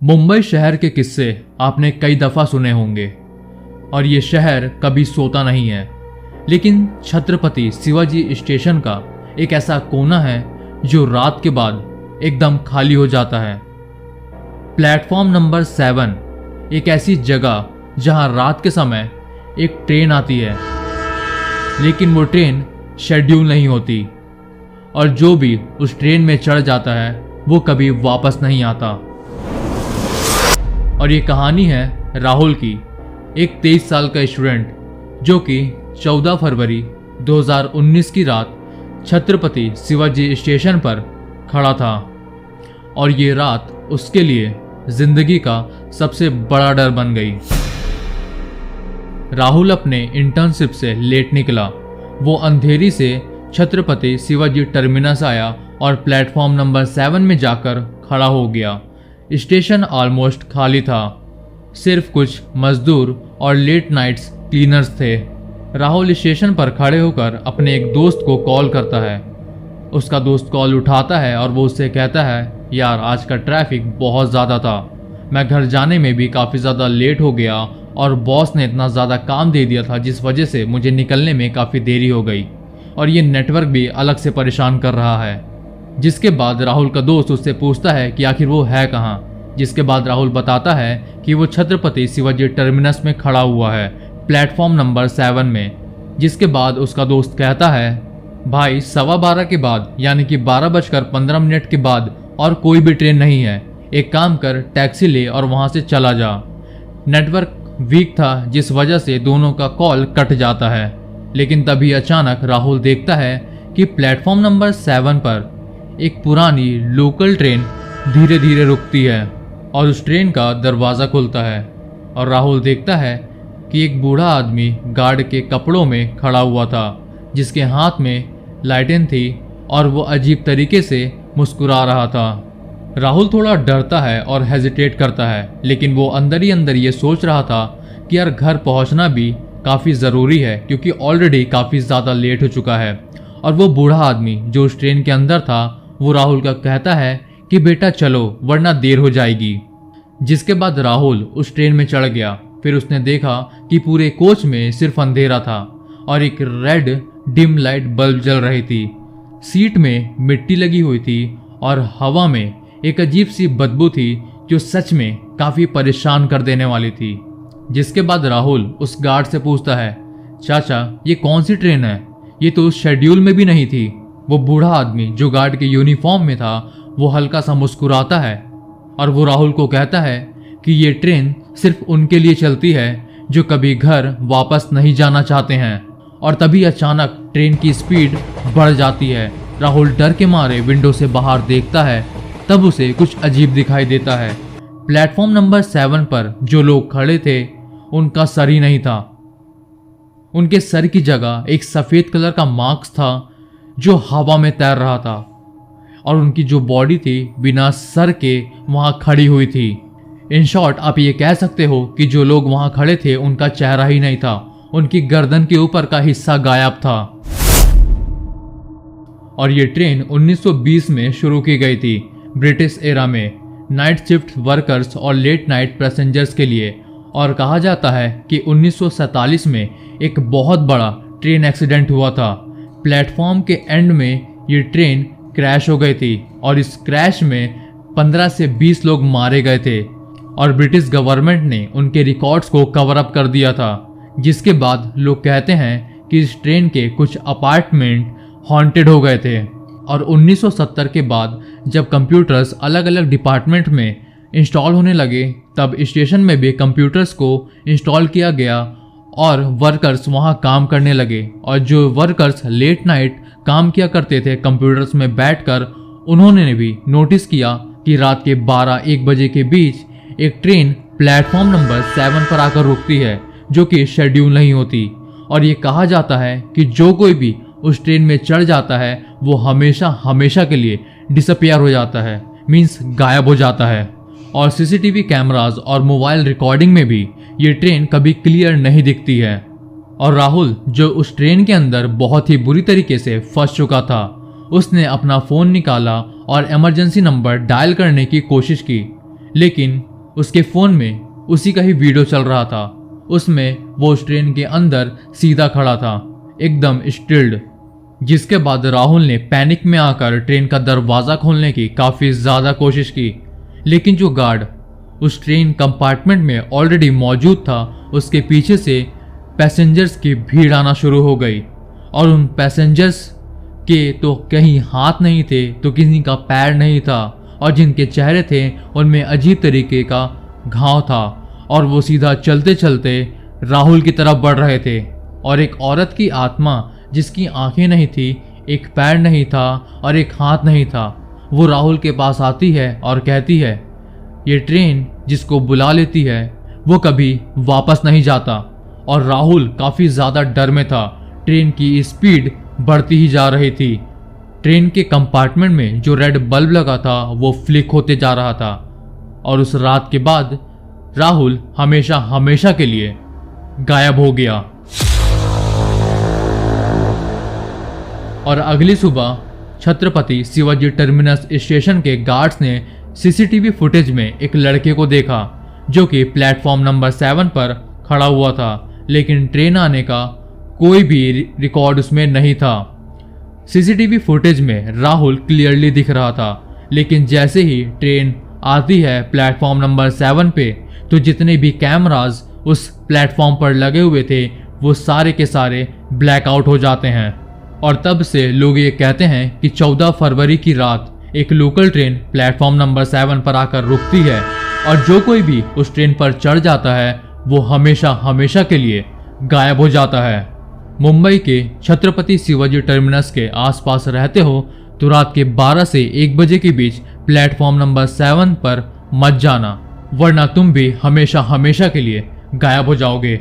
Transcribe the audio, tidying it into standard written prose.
मुंबई शहर के किस्से आपने कई दफ़ा सुने होंगे और ये शहर कभी सोता नहीं है। लेकिन छत्रपति शिवाजी स्टेशन का एक ऐसा कोना है जो रात के बाद एकदम खाली हो जाता है। प्लेटफॉर्म नंबर 7 एक ऐसी जगह जहां रात के समय एक ट्रेन आती है, लेकिन वो ट्रेन शेड्यूल नहीं होती और जो भी उस ट्रेन में चढ़ जाता है वो कभी वापस नहीं आता। और ये कहानी है राहुल की, एक 23 साल का स्टूडेंट जो कि 14 फरवरी 2019 की रात छत्रपति शिवाजी स्टेशन पर खड़ा था और ये रात उसके लिए जिंदगी का सबसे बड़ा डर बन गई। राहुल अपने इंटर्नशिप से लेट निकला। वो अंधेरी से छत्रपति शिवाजी टर्मिनस आया और प्लेटफॉर्म नंबर 7 में जाकर खड़ा हो गया। स्टेशन ऑलमोस्ट खाली था, सिर्फ कुछ मजदूर और लेट नाइट्स क्लीनर्स थे। राहुल स्टेशन पर खड़े होकर अपने एक दोस्त को कॉल करता है। उसका दोस्त कॉल उठाता है और वो उससे कहता है, यार आज का ट्रैफिक बहुत ज़्यादा था, मैं घर जाने में भी काफ़ी ज़्यादा लेट हो गया और बॉस ने इतना ज़्यादा काम दे दिया था जिस वजह से मुझे निकलने में काफ़ी देरी हो गई और ये नेटवर्क भी अलग से परेशान कर रहा है। जिसके बाद राहुल का दोस्त उससे पूछता है कि आखिर वो है कहाँ। जिसके बाद राहुल बताता है कि वो छत्रपति शिवाजी टर्मिनस में खड़ा हुआ है, प्लेटफॉर्म नंबर 7 में। जिसके बाद उसका दोस्त कहता है, भाई 12:15 के बाद यानी कि 12:15 के बाद और कोई भी ट्रेन नहीं है, एक काम कर टैक्सी ले और वहाँ से चला जा। नेटवर्क वीक था जिस वजह से दोनों का कॉल कट जाता है। लेकिन तभी अचानक राहुल देखता है कि प्लेटफॉर्म नंबर 7 पर एक पुरानी लोकल ट्रेन धीरे धीरे रुकती है और उस ट्रेन का दरवाज़ा खुलता है और राहुल देखता है कि एक बूढ़ा आदमी गार्ड के कपड़ों में खड़ा हुआ था, जिसके हाथ में लाइटें थी और वो अजीब तरीके से मुस्कुरा रहा था। राहुल थोड़ा डरता है और हेजिटेट करता है, लेकिन वो अंदर ही अंदर ये सोच रहा था कि यार घर पहुंचना भी काफ़ी ज़रूरी है क्योंकि ऑलरेडी काफ़ी ज़्यादा लेट हो चुका है। और वो बूढ़ा आदमी जो उस ट्रेन के अंदर था वो राहुल का कहता है कि बेटा चलो वरना देर हो जाएगी। जिसके बाद राहुल उस ट्रेन में चढ़ गया। फिर उसने देखा कि पूरे कोच में सिर्फ अंधेरा था और एक रेड डिम लाइट बल्ब जल रही थी। सीट में मिट्टी लगी हुई थी और हवा में एक अजीब सी बदबू थी जो सच में काफ़ी परेशान कर देने वाली थी। जिसके बाद राहुल उस गार्ड से पूछता है, चाचा ये कौन सी ट्रेन है, ये तो उस शेड्यूल में भी नहीं थी। वो बूढ़ा आदमी जो गार्ड के यूनिफॉर्म में था वो हल्का सा मुस्कुराता है और वो राहुल को कहता है कि ये ट्रेन सिर्फ उनके लिए चलती है जो कभी घर वापस नहीं जाना चाहते हैं। और तभी अचानक ट्रेन की स्पीड बढ़ जाती है। राहुल डर के मारे विंडो से बाहर देखता है, तब उसे कुछ अजीब दिखाई देता है। प्लेटफॉर्म नंबर 7 पर जो लोग खड़े थे उनका सर ही नहीं था। उनके सर की जगह एक सफ़ेद कलर का मास्क था जो हवा में तैर रहा था और उनकी जो बॉडी थी बिना सर के वहाँ खड़ी हुई थी। इन शॉर्ट आप ये कह सकते हो कि जो लोग वहाँ खड़े थे उनका चेहरा ही नहीं था, उनकी गर्दन के ऊपर का हिस्सा गायब था। और ये ट्रेन 1920 में शुरू की गई थी ब्रिटिश एरा में, नाइट शिफ्ट वर्कर्स और लेट नाइट पैसेंजर्स के लिए। और कहा जाता है कि 1947 में एक बहुत बड़ा ट्रेन एक्सीडेंट हुआ था। प्लेटफॉर्म के एंड में ये ट्रेन क्रैश हो गई थी और इस क्रैश में 15 से 20 लोग मारे गए थे और ब्रिटिश गवर्नमेंट ने उनके रिकॉर्ड्स को कवर अप कर दिया था। जिसके बाद लोग कहते हैं कि इस ट्रेन के कुछ अपार्टमेंट हॉन्टेड हो गए थे। और 1970 के बाद जब कंप्यूटर्स अलग अलग डिपार्टमेंट में इंस्टॉल होने लगे तब स्टेशन में भी कंप्यूटर्स को इंस्टॉल किया गया और वर्कर्स वहां काम करने लगे। और जो वर्कर्स लेट नाइट काम किया करते थे कंप्यूटर्स में बैठकर, उन्होंने भी नोटिस किया कि रात के 12-1 बजे के बीच एक ट्रेन प्लेटफॉर्म नंबर 7 पर आकर रुकती है जो कि शेड्यूल नहीं होती। और ये कहा जाता है कि जो कोई भी उस ट्रेन में चढ़ जाता है वो हमेशा हमेशा के लिए डिसअपियर हो जाता है, मीन्स गायब हो जाता है। और सीसीटीवी कैमरास और मोबाइल रिकॉर्डिंग में भी ये ट्रेन कभी क्लियर नहीं दिखती है। और राहुल जो उस ट्रेन के अंदर बहुत ही बुरी तरीके से फंस चुका था, उसने अपना फ़ोन निकाला और इमरजेंसी नंबर डायल करने की कोशिश की, लेकिन उसके फ़ोन में उसी का ही वीडियो चल रहा था। उसमें वो उस ट्रेन के अंदर सीधा खड़ा था, एकदम स्टिल्ड। जिसके बाद राहुल ने पैनिक में आकर ट्रेन का दरवाज़ा खोलने की काफ़ी ज़्यादा कोशिश की, लेकिन जो गार्ड उस ट्रेन कंपार्टमेंट में ऑलरेडी मौजूद था, उसके पीछे से पैसेंजर्स की भीड़ आना शुरू हो गई। और उन पैसेंजर्स के तो कहीं हाथ नहीं थे तो किसी का पैर नहीं था, और जिनके चेहरे थे उनमें अजीब तरीके का घाव था, और वो सीधा चलते चलते राहुल की तरफ बढ़ रहे थे। और एक औरत की आत्मा जिसकी आंखें नहीं थी, एक पैर नहीं था और एक हाथ नहीं था, वो राहुल के पास आती है और कहती है ये ट्रेन जिसको बुला लेती है वो कभी वापस नहीं जाता। और राहुल काफ़ी ज़्यादा डर में था। ट्रेन की स्पीड बढ़ती ही जा रही थी। ट्रेन के कंपार्टमेंट में जो रेड बल्ब लगा था वो फ्लिक होते जा रहा था। और उस रात के बाद राहुल हमेशा हमेशा के लिए गायब हो गया। और अगली सुबह छत्रपति शिवाजी टर्मिनस स्टेशन के गार्ड्स ने सीसीटीवी फुटेज में एक लड़के को देखा जो कि प्लेटफॉर्म नंबर 7 पर खड़ा हुआ था, लेकिन ट्रेन आने का कोई भी रिकॉर्ड उसमें नहीं था। सीसीटीवी फुटेज में राहुल क्लियरली दिख रहा था, लेकिन जैसे ही ट्रेन आती है प्लेटफॉर्म नंबर 7 पे, तो जितने भी कैमराज उस प्लेटफॉर्म पर लगे हुए थे वो सारे के सारे ब्लैकआउट हो जाते हैं। और तब से लोग ये कहते हैं कि 14 फरवरी की रात एक लोकल ट्रेन प्लेटफॉर्म नंबर 7 पर आकर रुकती है, और जो कोई भी उस ट्रेन पर चढ़ जाता है वो हमेशा हमेशा के लिए गायब हो जाता है। मुंबई के छत्रपति शिवाजी टर्मिनस के आसपास रहते हो तो रात के 12 से 1 बजे के बीच प्लेटफॉर्म नंबर 7 पर मत जाना, वरना तुम भी हमेशा हमेशा के लिए गायब हो जाओगे।